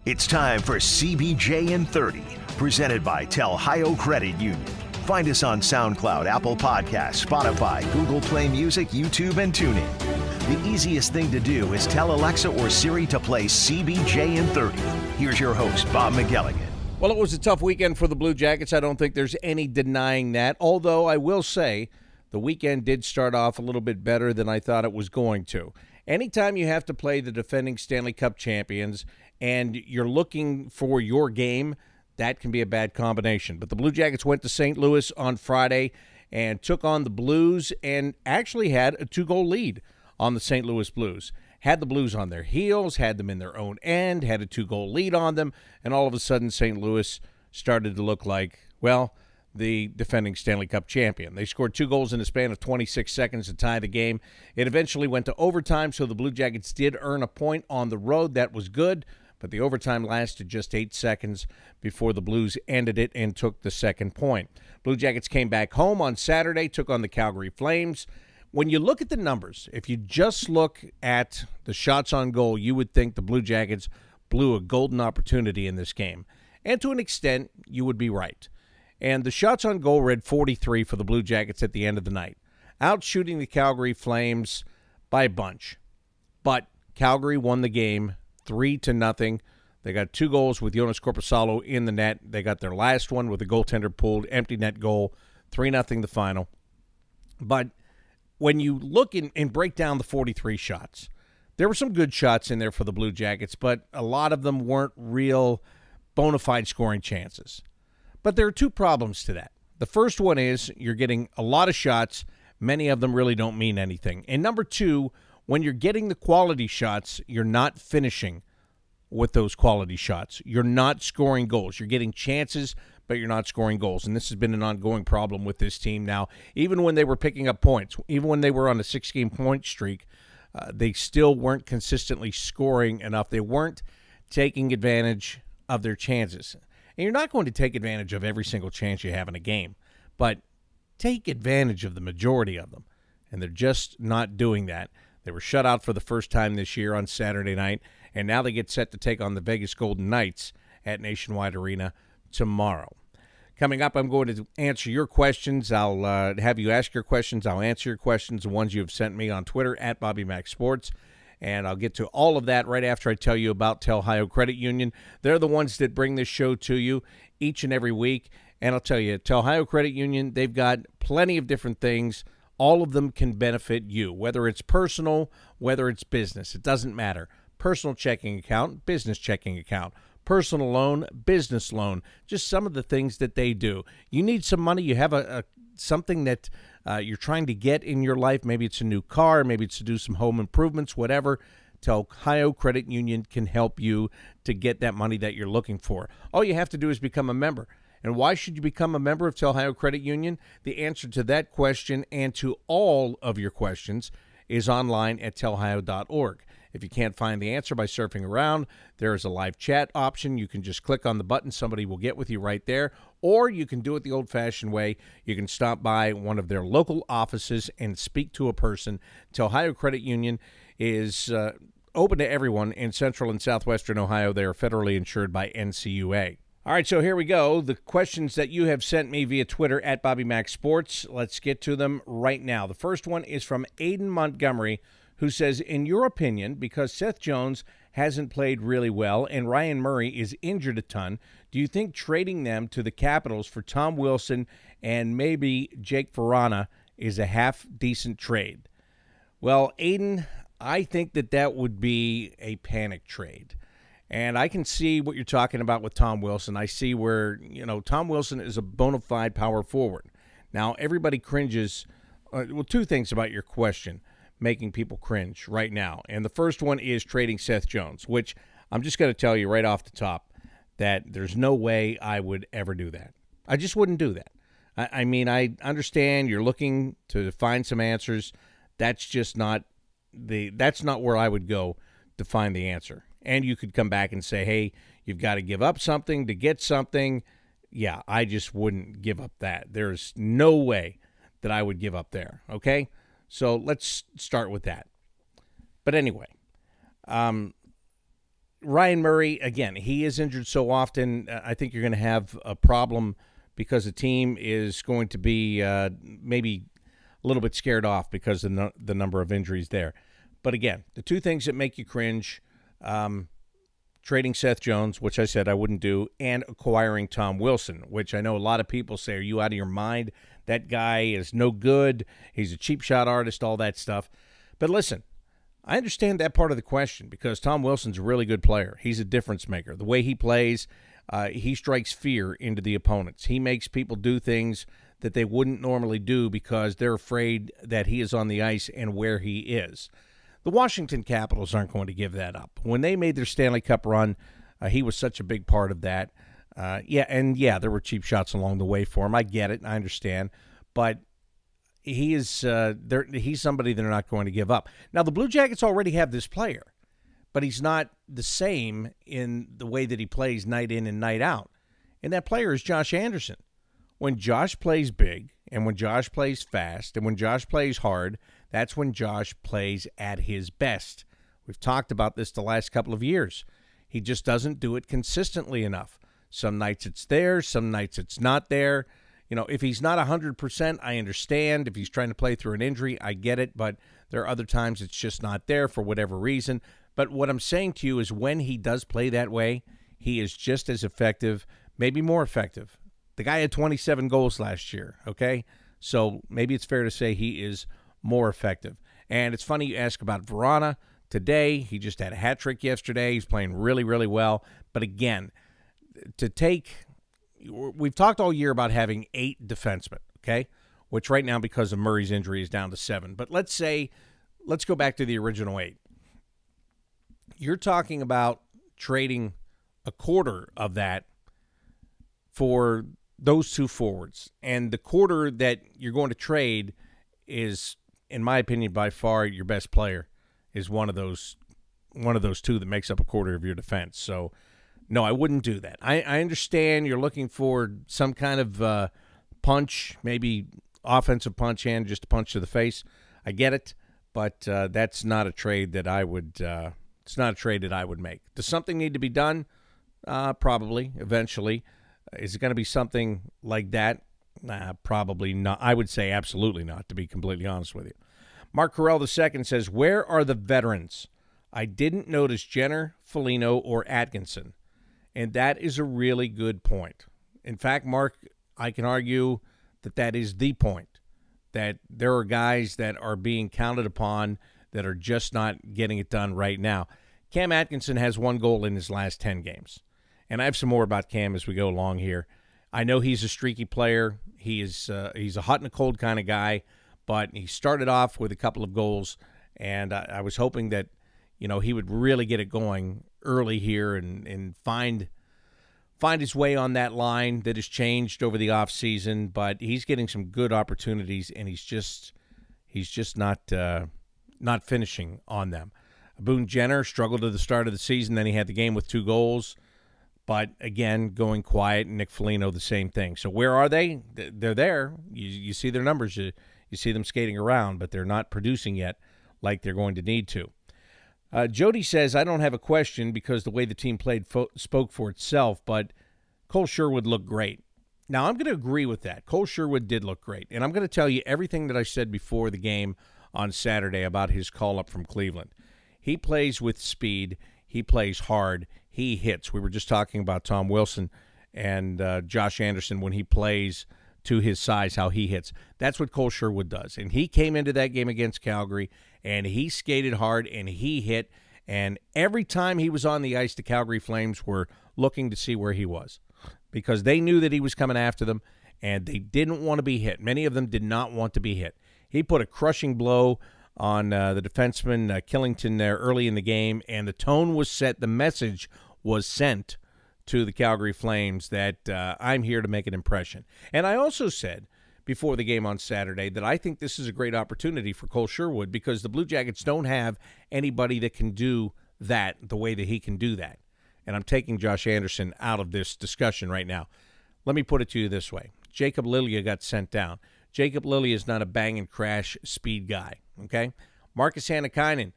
It's time for CBJ in 30, presented by Telhio Credit Union. Find us on SoundCloud, Apple Podcasts, Spotify, Google Play Music, YouTube, and TuneIn. The easiest thing to do is tell Alexa or Siri to play CBJ in 30. Here's your host, Bob McElligott. Well, it was a tough weekend for the Blue Jackets. I don't think there's any denying that, although I will say the weekend did start off a little bit better than I thought it was going to. Anytime you have to play the defending Stanley Cup champions and you're looking for your game, that can be a bad combination. But the Blue Jackets went to St. Louis on Friday and took on the Blues and actually had a 2-goal lead on the St. Louis Blues. Had the Blues on their heels, had them in their own end, had a 2-goal lead on them, and all of a sudden St. Louis started to look like, well, the defending Stanley Cup champion. They scored 2 goals in a span of 26 seconds to tie the game. It eventually went to overtime, so the Blue Jackets did earn a point on the road. That was good, but the overtime lasted just 8 seconds before the Blues ended it and took the second point. Blue Jackets came back home on Saturday, took on the Calgary Flames. When you look at the numbers, if you just look at the shots on goal, you would think the Blue Jackets blew a golden opportunity in this game. And to an extent, you would be right. And the shots on goal read 43 for the Blue Jackets at the end of the night, out shooting the Calgary Flames by a bunch. But Calgary won the game 3-0. They got 2 goals with Jonas Korpisalo in the net. They got their last one with a goaltender pulled, empty net goal, 3-0 the final. But when you look and break down the 43 shots, there were some good shots in there for the Blue Jackets, but a lot of them weren't real bona fide scoring chances. But there are 2 problems to that. The first one is you're getting a lot of shots. Many of them really don't mean anything. And number 2, when you're getting the quality shots, you're not finishing with those quality shots. You're not scoring goals. You're getting chances, but you're not scoring goals. And this has been an ongoing problem with this team now. Even when they were picking up points, even when they were on a 6-game point streak, they still weren't consistently scoring enough. They weren't taking advantage of their chances. And you're not going to take advantage of every single chance you have in a game, but take advantage of the majority of them. And they're just not doing that. They were shut out for the first time this year on Saturday night, and now they get set to take on the Vegas Golden Knights at Nationwide Arena tomorrow. Coming up, I'm going to answer your questions. I'll have you ask your questions. I'll answer your questions, the ones you have sent me on Twitter at BobbyMacSports. And I'll get to all of that right after I tell you about Telhio Credit Union. They're the ones that bring this show to you each and every week. And I'll tell you, Telhio Credit Union, they've got plenty of different things. All of them can benefit you, whether it's personal, whether it's business. It doesn't matter. Personal checking account, business checking account, personal loan, business loan, just some of the things that they do. You need some money. You have something that you're trying to get in your life. Maybe it's a new car. Maybe it's to do some home improvements, whatever. Telhio Credit Union can help you to get that money that you're looking for. All you have to do is become a member. And why should you become a member of Telhio Credit Union? The answer to that question and to all of your questions is online at telhio.org. If you can't find the answer by surfing around, there is a live chat option. You can just click on the button. Somebody will get with you right there. Or you can do it the old-fashioned way. You can stop by one of their local offices and speak to a person. Telhio Credit Union is open to everyone in central and southwestern Ohio. They are federally insured by NCUA. All right, so here we go. The questions that you have sent me via Twitter at BobbyMacSports. Let's get to them right now. The first one is from Aiden Montgomery, who says, in your opinion, because Seth Jones hasn't played really well and Ryan Murray is injured a ton, do you think trading them to the Capitals for Tom Wilson and maybe Jake Verana is a half-decent trade? Well, Aiden, I think that would be a panic trade. And I can see what you're talking about with Tom Wilson. I see where, Tom Wilson is a bona fide power forward. Now, everybody cringes. Well, 2 things about your question making people cringe right now. And the first one is trading Seth Jones, which I'm just going to tell you right off the top that there's no way I would ever do that. I just wouldn't do that. I mean, I understand you're looking to find some answers. That's just not where I would go to find the answer. And you could come back and say, hey, you've got to give up something to get something. Yeah, I just wouldn't give up that. There's no way that I would give up there, okay? So let's start with that. But anyway, Ryan Murray, again, he is injured so often. I think you're going to have a problem because the team is going to be maybe a little bit scared off because of the number of injuries there. But again, the two things that make you cringe, trading Seth Jones, which I said I wouldn't do, and acquiring Tom Wilson, which I know a lot of people say, are you out of your mind? That guy is no good. He's a cheap shot artist, all that stuff. But listen, I understand that part of the question because Tom Wilson's a really good player. He's a difference maker. The way he plays, he strikes fear into the opponents. He makes people do things that they wouldn't normally do because they're afraid that he is on the ice and where he is. The Washington Capitals aren't going to give that up. When they made their Stanley Cup run, he was such a big part of that. There were cheap shots along the way for him. I get it. I understand. But he is he's somebody they're not going to give up. Now, the Blue Jackets already have this player, but he's not the same in the way that he plays night in and night out. And that player is Josh Anderson. When Josh plays big and when Josh plays fast and when Josh plays hard, that's when Josh plays at his best. We've talked about this the last couple of years. He just doesn't do it consistently enough. Some nights it's there, some nights it's not there. You know, if he's not 100%, I understand. If he's trying to play through an injury, I get it. But there are other times it's just not there for whatever reason. But what I'm saying to you is when he does play that way, he is just as effective, maybe more effective. The guy had 27 goals last year, okay? So maybe it's fair to say he is more effective. And it's funny you ask about Vrana. Today, he just had a hat trick yesterday. He's playing really, really well. But again, we've talked all year about having 8 defensemen, okay? Which right now, because of Murray's injury, is down to 7. But let's go back to the original 8. You're talking about trading a quarter of that for those 2 forwards. And the quarter that you're going to trade is, in my opinion, by far your best player is one of those 2 that makes up a quarter of your defense. So, no, I wouldn't do that. I understand you're looking for some kind of punch, maybe offensive punch and just a punch to the face. I get it, but that's not a trade that I would. It's not a trade that I would make. Does something need to be done? Probably, eventually. Is it going to be something like that? Probably not. I would say absolutely not, to be completely honest with you. Mark Carell II says, where are the veterans? I didn't notice Jenner, Foligno, or Atkinson. And that is a really good point. In fact, Mark, I can argue that that is the point, that there are guys that are being counted upon that are just not getting it done right now. Cam Atkinson has 1 goal in his last 10 games. And I have some more about Cam as we go along here. I know he's a streaky player. He's a hot and a cold kind of guy, but he started off with a couple of goals, and I was hoping that, he would really get it going early here and find his way on that line that has changed over the offseason, but he's getting some good opportunities, and he's just not finishing on them. Boone Jenner struggled at the start of the season, then he had the game with 2 goals. But, again, going quiet, and Nick Foligno, the same thing. So where are they? They're there. You see their numbers. You see them skating around, but they're not producing yet like they're going to need to. Jody says, I don't have a question because the way the team played spoke for itself, but Cole Sherwood looked great. Now, I'm going to agree with that. Cole Sherwood did look great, and I'm going to tell you everything that I said before the game on Saturday about his call-up from Cleveland. He plays with speed. He plays hard. He hits. We were just talking about Tom Wilson and Josh Anderson when he plays to his size, how he hits. That's what Cole Sherwood does. And he came into that game against Calgary, and he skated hard, and he hit. And every time he was on the ice, the Calgary Flames were looking to see where he was because they knew that he was coming after them, and they didn't want to be hit. Many of them did not want to be hit. He put a crushing blow on the defenseman Killington there early in the game, and the tone was set. The message was sent to the Calgary Flames that I'm here to make an impression. And I also said before the game on Saturday that I think this is a great opportunity for Cole Sherwood because the Blue Jackets don't have anybody that can do that the way that he can do that. And I'm taking Josh Anderson out of this discussion right now. Let me put it to you this way. Jacob Lilia got sent down. Jacob Lilia is not a bang and crash speed guy, okay? Marcus Hannikainen,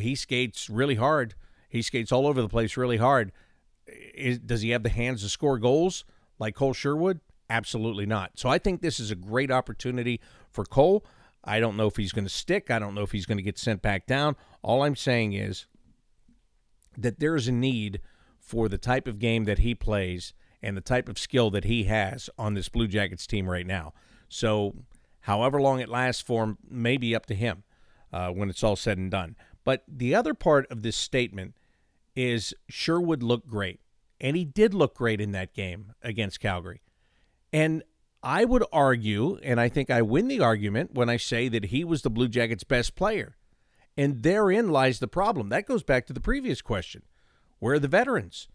he skates really hard, He skates all over the place really hard. Does he have the hands to score goals like Cole Sherwood? Absolutely not. So I think this is a great opportunity for Cole. I don't know if he's going to stick. I don't know if he's going to get sent back down. All I'm saying is that there is a need for the type of game that he plays and the type of skill that he has on this Blue Jackets team right now. So however long it lasts for him may be up to him when it's all said and done. But the other part of this statement is Sherwood looked great, and he did look great in that game against Calgary. And I would argue, and I think I win the argument when I say that he was the Blue Jackets' best player. And therein lies the problem. That goes back to the previous question. Where are the veterans?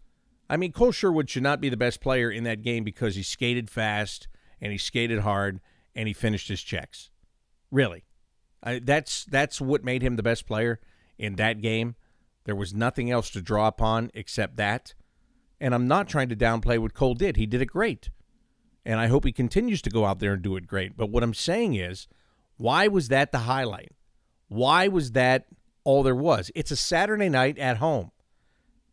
I mean, Cole Sherwood should not be the best player in that game because he skated fast and he skated hard and he finished his checks. Really. That's what made him the best player in that game. There was nothing else to draw upon except that. And I'm not trying to downplay what Cole did. He did it great. And I hope he continues to go out there and do it great. But what I'm saying is, why was that the highlight? Why was that all there was? It's a Saturday night at home.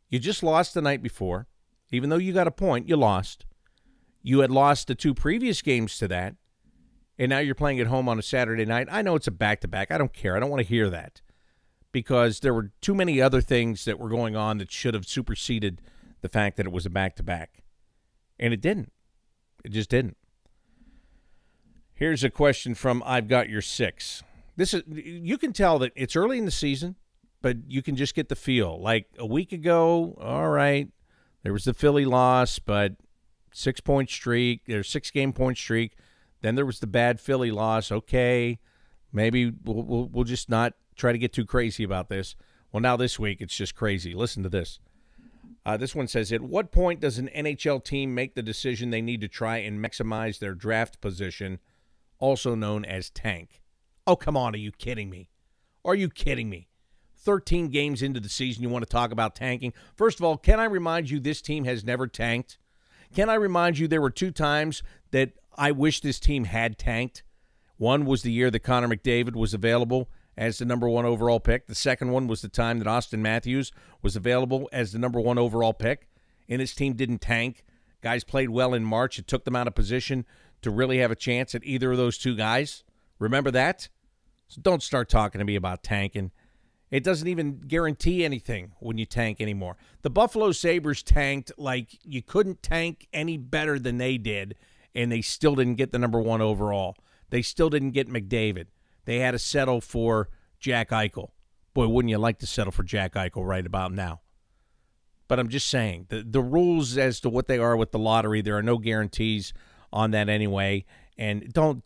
You just lost the night before. Even though you got a point, you lost. You had lost the 2 previous games to that. And now you're playing at home on a Saturday night. I know it's a back-to-back. I don't care. I don't want to hear that. Because there were too many other things that were going on that should have superseded the fact that it was a back-to-back. And it didn't. It just didn't. Here's a question from I've Got Your 6. You can tell that it's early in the season, but you can just get the feel. Like a week ago, all right, there was the Philly loss, but 6-point streak, or 6-game point streak. Then there was the bad Philly loss. Okay, maybe we'll just not try to get too crazy about this. Well, now this week it's just crazy. Listen to this. This one says, at what point does an NHL team make the decision they need to try and maximize their draft position, also known as tank? Oh, come on. Are you kidding me? Are you kidding me? 13 games into the season, you want to talk about tanking? First of all, can I remind you this team has never tanked? Can I remind you there were 2 times that I wish this team had tanked? One was the year that Connor McDavid was available as the number 1 overall pick. The second one was the time that Austin Matthews was available as the number 1 overall pick, and his team didn't tank. Guys played well in March. It took them out of position to really have a chance at either of those 2 guys. Remember that? So don't start talking to me about tanking. It doesn't even guarantee anything when you tank anymore. The Buffalo Sabres tanked like you couldn't tank any better than they did, and they still didn't get the number 1 overall. They still didn't get McDavid. They had to settle for Jack Eichel. Boy, wouldn't you like to settle for Jack Eichel right about now? But I'm just saying, the rules as to what they are with the lottery, there are no guarantees on that anyway. And don't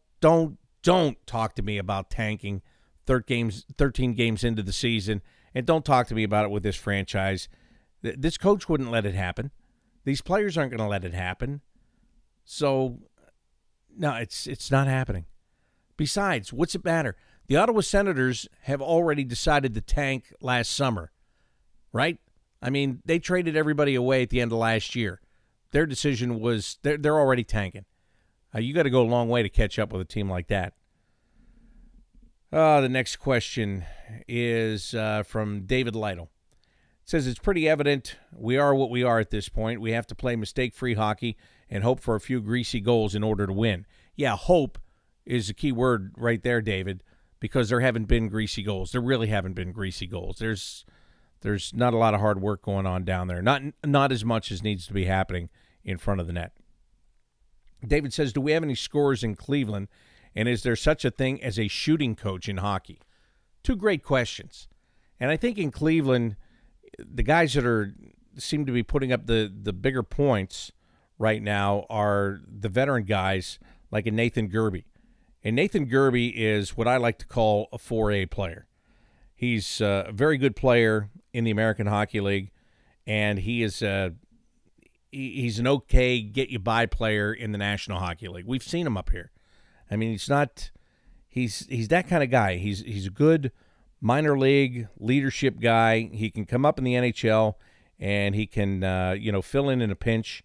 talk to me about tanking 13 games into the season. And don't talk to me about it with this franchise. This coach wouldn't let it happen. These players aren't going to let it happen. So, no, it's not happening. Besides, what's it matter? The Ottawa Senators have already decided to tank last summer, right? I mean, they traded everybody away at the end of last year. Their decision was they're already tanking. You got to go a long way to catch up with a team like that. The next question is from David Lytle. It says, it's pretty evident we are what we are at this point. We have to play mistake-free hockey and hope for a few greasy goals in order to win. Yeah, hope is a key word right there, David, because there haven't been greasy goals. There really haven't been greasy goals. There's not a lot of hard work going on down there. Not as much as needs to be happening in front of the net. David says, do we have any scorers in Cleveland, and is there such a thing as a shooting coach in hockey? 2 great questions. And I think in Cleveland, the guys that seem to be putting up the bigger points right now are the veteran guys like a Nathan Gerbe. And Nathan Gerbe is what I like to call a 4A player. He's a very good player in the American Hockey League, and he's an okay get-you-by player in the National Hockey League. We've seen him up here. I mean, he's that kind of guy. He's a good minor league leadership guy. He can come up in the NHL, and he can fill in a pinch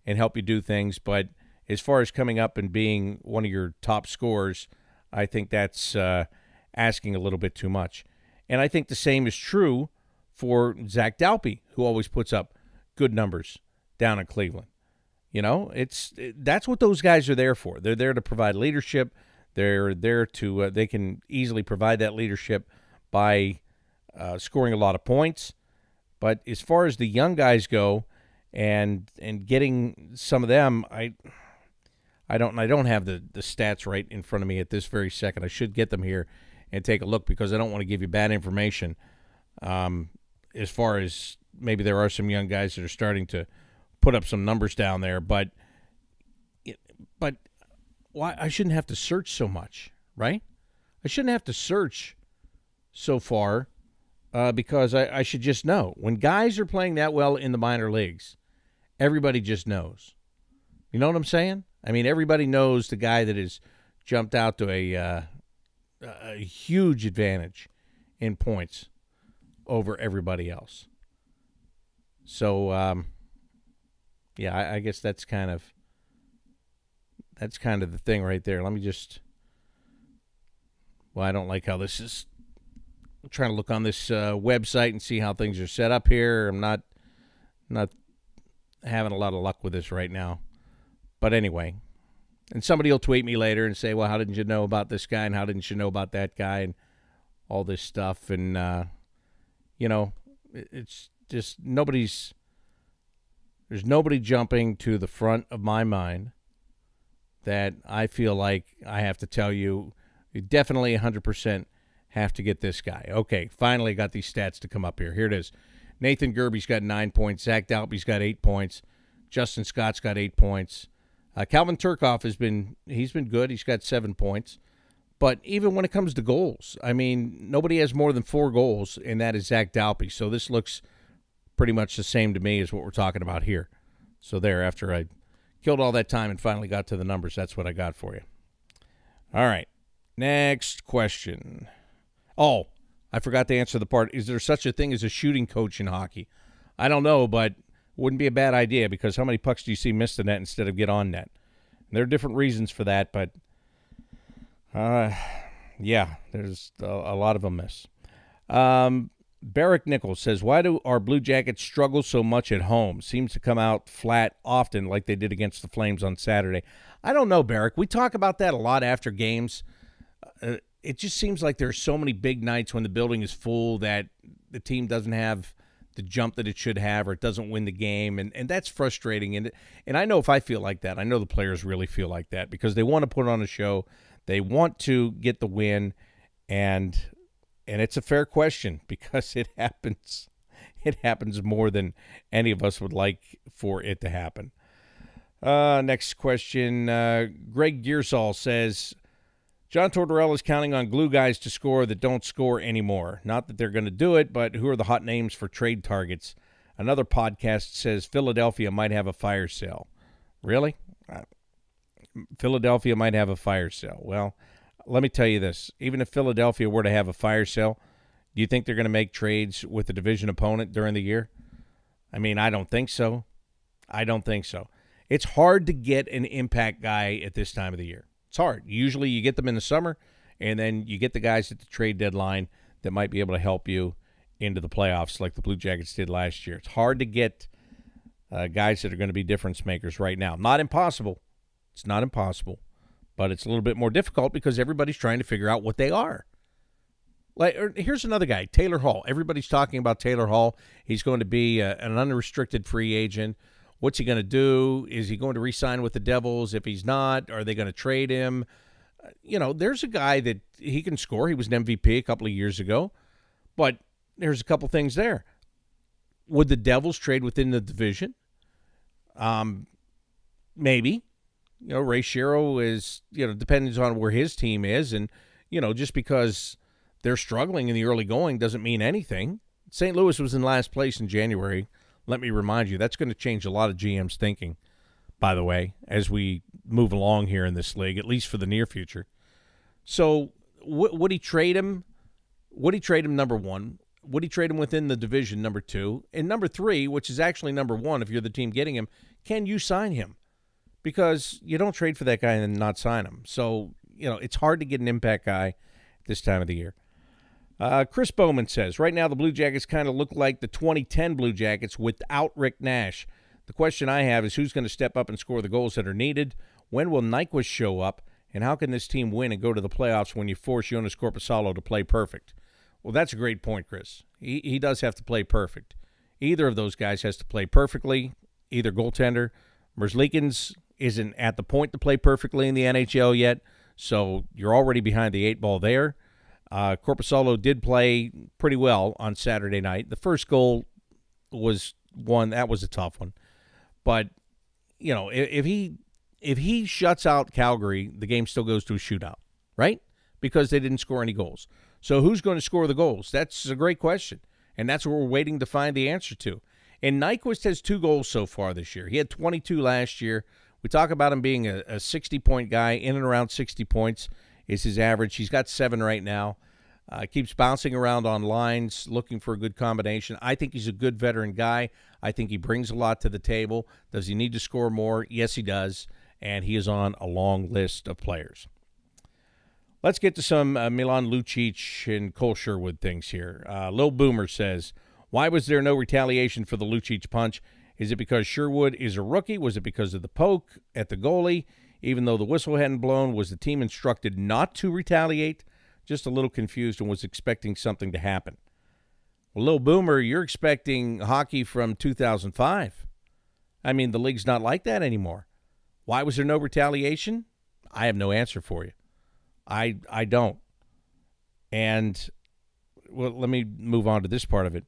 and help you do things, but as far as coming up and being one of your top scorers, I think that's asking a little bit too much. And I think the same is true for Zach Dalpe, who always puts up good numbers down in Cleveland. That's what those guys are there for. They're there to provide leadership. They're there to they can easily provide that leadership by scoring a lot of points. But as far as the young guys go, and getting some of them, I don't have the stats right in front of me at this very second. I should get them here and take a look because I don't want to give you bad information. As far as maybe there are some young guys that are starting to put up some numbers down there, but why I shouldn't have to search so much, right? I shouldn't have to search so far because I should just know. When guys are playing that well in the minor leagues, everybody just knows. You know what I'm saying? I mean, everybody knows the guy that has jumped out to a huge advantage in points over everybody else. So, I guess that's kind of the thing right there. Let me just. Well, I don't like how this is. I'm trying to look on this website and see how things are set up here. I'm not having a lot of luck with this right now. But anyway, and somebody will tweet me later and say, well, how didn't you know about this guy and how didn't you know about that guy and all this stuff. And, it's just there's nobody jumping to the front of my mind that I feel like I have to tell you, you definitely 100% have to get this guy. Okay, finally got these stats to come up here. Here it is. Nathan Gerby's got 9 points. Zach Dalpe's got 8 points. Justin Scott's got 8 points. Calvin Turcoff he's been good. He's got 7 points. But even when it comes to goals, I mean, nobody has more than 4 goals, and that is Zach Dalpe. So this looks pretty much the same to me as what we're talking about here. So there, after I killed all that time and finally got to the numbers, that's what I got for you. All right, next question. Oh, I forgot to answer the part, is there such a thing as a shooting coach in hockey? I don't know, but wouldn't be a bad idea because how many pucks do you see miss the net instead of get on net? And there are different reasons for that, but there's a lot of them miss. Barrick Nichols says, why do our Blue Jackets struggle so much at home? Seems to come out flat often like they did against the Flames on Saturday. I don't know, Barrick. We talk about that a lot after games. It just seems like there's so many big nights when the building is full that the team doesn't have the jump that it should have or it doesn't win the game, and that's frustrating. And I know if I feel like that, I know the players really feel like that because they want to put on a show. They want to get the win, and it's a fair question because it happens. It happens more than any of us would like for it to happen. Next question. Greg Gearsall says, John Tortorella is counting on glue guys to score that don't score anymore. Not that they're going to do it, but who are the hot names for trade targets? Another podcast says Philadelphia might have a fire sale. Really? Philadelphia might have a fire sale. Well, let me tell you this. Even if Philadelphia were to have a fire sale, do you think they're going to make trades with the division opponent during the year? I mean, I don't think so. I don't think so. It's hard to get an impact guy at this time of the year. It's hard. Usually you get them in the summer, and then you get the guys at the trade deadline that might be able to help you into the playoffs like the Blue Jackets did last year. It's hard to get guys that are going to be difference makers right now. Not impossible. It's not impossible, but it's a little bit more difficult because everybody's trying to figure out what they are. Here's another guy, Taylor Hall. Everybody's talking about Taylor Hall. He's going to be an unrestricted free agent. What's he going to do? Is he going to re-sign with the Devils? If he's not, are they going to trade him? There's a guy that he can score. He was an MVP a couple of years ago, but there's a couple things there. Would the Devils trade within the division? Maybe. Ray Shero is, depends on where his team is, and, just because they're struggling in the early going doesn't mean anything. St. Louis was in last place in January. Let me remind you, that's going to change a lot of GM's thinking, by the way, as we move along here in this league, at least for the near future. So would he trade him? Would he trade him, number one? Would he trade him within the division, number two? And number three, which is actually number one if you're the team getting him, can you sign him? Because you don't trade for that guy and then not sign him. So, it's hard to get an impact guy this time of the year. Chris Bowman says, right now the Blue Jackets kind of look like the 2010 Blue Jackets without Rick Nash. The question I have is who's going to step up and score the goals that are needed? When will Nyquist show up? And how can this team win and go to the playoffs when you force Jonas Korpisalo to play perfect? Well, that's a great point, Chris. He does have to play perfect. Either of those guys has to play perfectly, either goaltender. Merzlikins isn't at the point to play perfectly in the NHL yet, so you're already behind the 8 ball there. Korpisalo did play pretty well on Saturday night. The first goal was one. That was a tough one. But, you know, if he shuts out Calgary, the game still goes to a shootout, right? Because they didn't score any goals. So who's going to score the goals? That's a great question, and that's what we're waiting to find the answer to. And Nyquist has 2 goals so far this year. He had 22 last year. We talk about him being a 60-point guy. In and around 60 points is his average. He's got 7 right now. Keeps bouncing around on lines, looking for a good combination. I think he's a good veteran guy. I think he brings a lot to the table. Does he need to score more? Yes, he does. And he is on a long list of players. Let's get to some Milan Lucic and Cole Sherwood things here. Lil Boomer says, why was there no retaliation for the Lucic punch? Is it because Sherwood is a rookie? Was it because of the poke at the goalie? Even though the whistle hadn't blown, was the team instructed not to retaliate? Just a little confused and was expecting something to happen. Well, Lil Boomer, you're expecting hockey from 2005. I mean, the league's not like that anymore. Why was there no retaliation? I have no answer for you. I don't. And, well, let me move on to this part of it.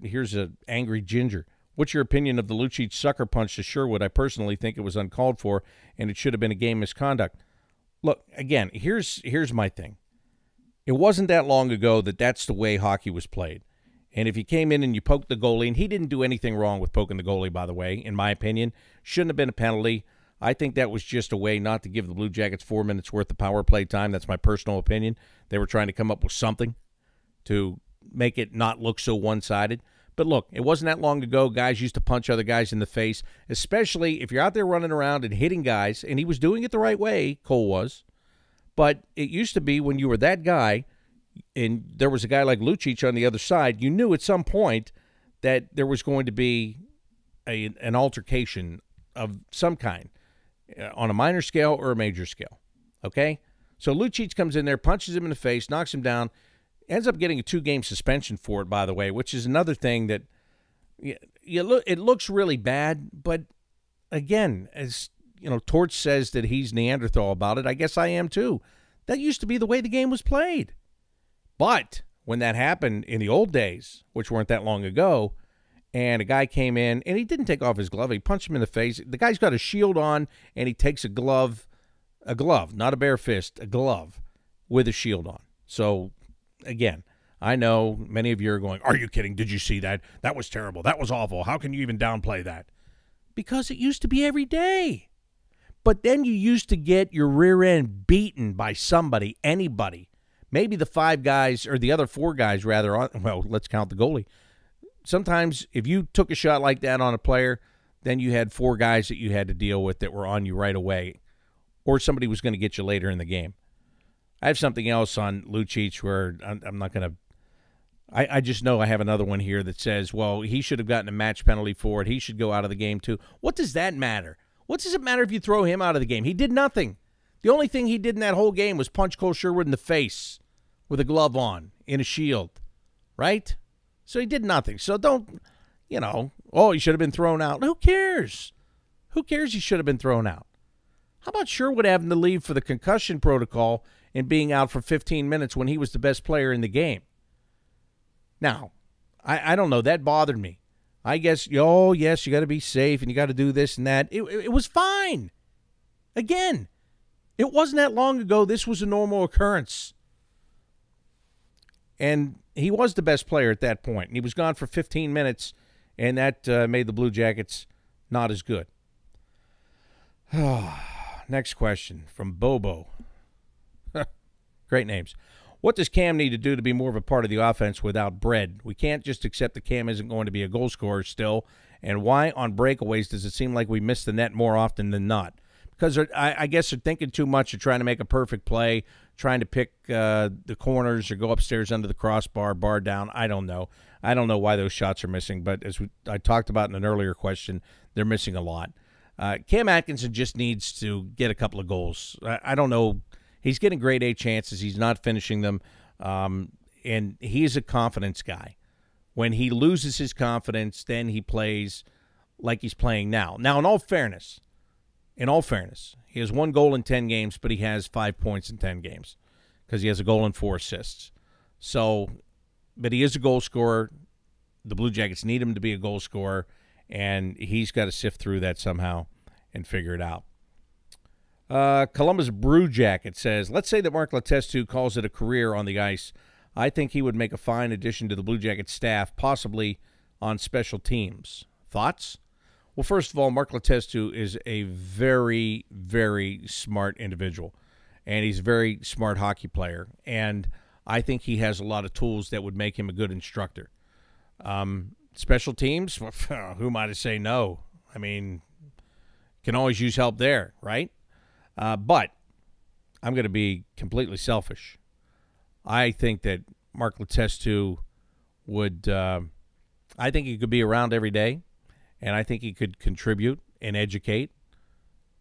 Here's an angry Ginger. What's your opinion of the Lucic sucker punch to Sherwood? I personally think it was uncalled for, and it should have been a game misconduct. Look, again, here's my thing. It wasn't that long ago that that's the way hockey was played. And if you came in and you poked the goalie, and he didn't do anything wrong with poking the goalie, by the way, in my opinion, shouldn't have been a penalty. I think that was just a way not to give the Blue Jackets 4 minutes worth of power play time. That's my personal opinion. They were trying to come up with something to make it not look so one-sided. But look, it wasn't that long ago. Guys used to punch other guys in the face, especially if you're out there running around and hitting guys, and he was doing it the right way, Cole was. But it used to be when you were that guy and there was a guy like Lucic on the other side, you knew at some point that there was going to be an altercation of some kind on a minor scale or a major scale, okay? So Lucic comes in there, punches him in the face, knocks him down, ends up getting a 2-game suspension for it, by the way, which is another thing that it looks really bad. But again, as you know, Torch says that he's Neanderthal about it. I guess I am too. That used to be the way the game was played. But when that happened in the old days, which weren't that long ago, and a guy came in and he didn't take off his glove, he punched him in the face. The guy's got a shield on and he takes a glove, not a bare fist, a glove with a shield on. So again, I know many of you are going, are you kidding? Did you see that? That was terrible. That was awful. How can you even downplay that? Because it used to be every day. But then you used to get your rear end beaten by somebody, anybody. Maybe the 5 guys, or the other 4 guys, rather, well, let's count the goalie. Sometimes if you took a shot like that on a player, then you had 4 guys that you had to deal with that were on you right away, or somebody was going to get you later in the game. I have something else on Lucic where I'm not going to – I just know I have another one here that says, well, he should have gotten a match penalty for it. He should go out of the game too. What does that matter? What does it matter if you throw him out of the game? He did nothing. The only thing he did in that whole game was punch Cole Sherwood in the face with a glove on, in a shield, right? So he did nothing. So don't, he should have been thrown out. Who cares? Who cares he should have been thrown out? How about Sherwood having to leave for the concussion protocol and being out for 15 minutes when he was the best player in the game? Now, I don't know. That bothered me. I guess, yes, you got to be safe and you got to do this and that. It was fine. Again, it wasn't that long ago. This was a normal occurrence. And he was the best player at that point. And he was gone for 15 minutes, and that made the Blue Jackets not as good. Next question from Bobo. Great names. What does Cam need to do to be more of a part of the offense without Bread? We can't just accept that Cam isn't going to be a goal scorer still. And why on breakaways does it seem like we miss the net more often than not? because I guess they're thinking too much of trying to make a perfect play, trying to pick the corners or go upstairs under the crossbar, bar down. I don't know. I don't know why those shots are missing, but as I talked about in an earlier question, they're missing a lot. Cam Atkinson just needs to get a couple of goals. I don't know. He's getting grade A chances. He's not finishing them, and he's a confidence guy. When he loses his confidence, then he plays like he's playing now. Now, in all fairness, he has 1 goal in 10 games, but he has 5 points in 10 games because he has a goal and 4 assists. So, but he is a goal scorer. The Blue Jackets need him to be a goal scorer, and he's got to sift through that somehow and figure it out. Columbus Brew Jacket says, let's say that Mark Letestu calls it a career on the ice. I think he would make a fine addition to the Blue Jacket staff, possibly on special teams. Thoughts? Well, first of all, Mark Letestu is a very, very smart individual, and he's a very smart hockey player, and I think he has a lot of tools that would make him a good instructor. Special teams, who am I to say no? I mean, can always use help there, right? But I'm going to be completely selfish. I think that Mark Letestu would I think he could be around every day, and I think he could contribute and educate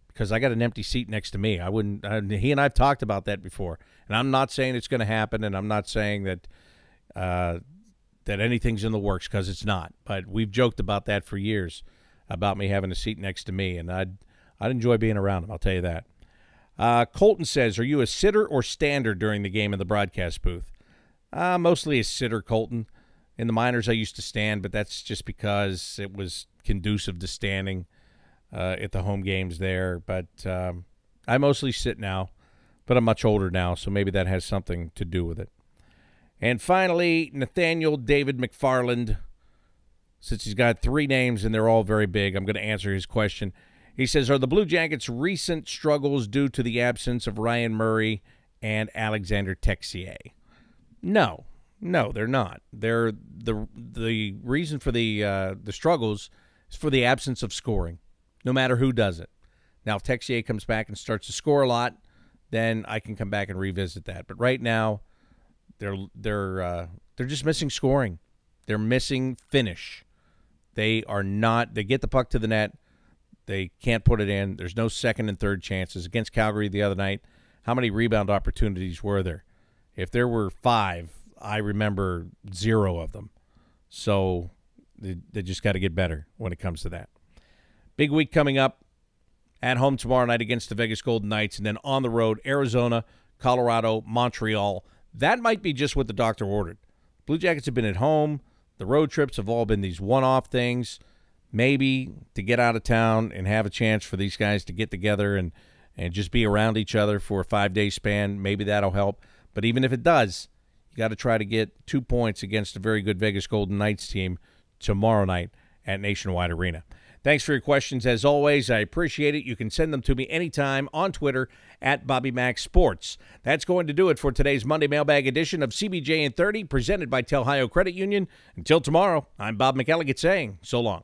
because I got an empty seat next to me. He and I have talked about that before, and I'm not saying it's going to happen, and I'm not saying that that anything's in the works because it's not. But we've joked about that for years, about me having a seat next to me, and I'd enjoy being around him, I'll tell you that. Colton says, are you a sitter or stander during the game in the broadcast booth? Mostly a sitter, Colton. In the minors, I used to stand, but that's just because it was conducive to standing at the home games there. But I mostly sit now, but I'm much older now, so maybe that has something to do with it. And finally, Nathaniel David McFarland, since he's got 3 names and they're all very big, I'm going to answer his question. He says, are the Blue Jackets' recent struggles due to the absence of Ryan Murray and Alexander Texier? No, they're not. They're the reason for the struggles is for the absence of scoring, no matter who does it. Now, if Texier comes back and starts to score a lot, then I can come back and revisit that. But right now, they're just missing scoring. They're missing finish. They get the puck to the net. They can't put it in. There's no second and third chances. Against Calgary the other night, how many rebound opportunities were there? If there were 5, I remember 0 of them. So they just got to get better when it comes to that. Big week coming up. At home tomorrow night against the Vegas Golden Knights, and then on the road, Arizona, Colorado, Montreal. That might be just what the doctor ordered. Blue Jackets have been at home. The road trips have all been these one-off things. Maybe to get out of town and have a chance for these guys to get together and just be around each other for a 5-day span, maybe that'll help. But even if it does, you got to try to get 2 points against a very good Vegas Golden Knights team tomorrow night at Nationwide Arena. Thanks for your questions, as always. I appreciate it. You can send them to me anytime on Twitter at BobbyMacSports. That's going to do it for today's Monday Mailbag edition of CBJ in 30, presented by Tel Ohio Credit Union. Until tomorrow, I'm Bob McElligott saying so long.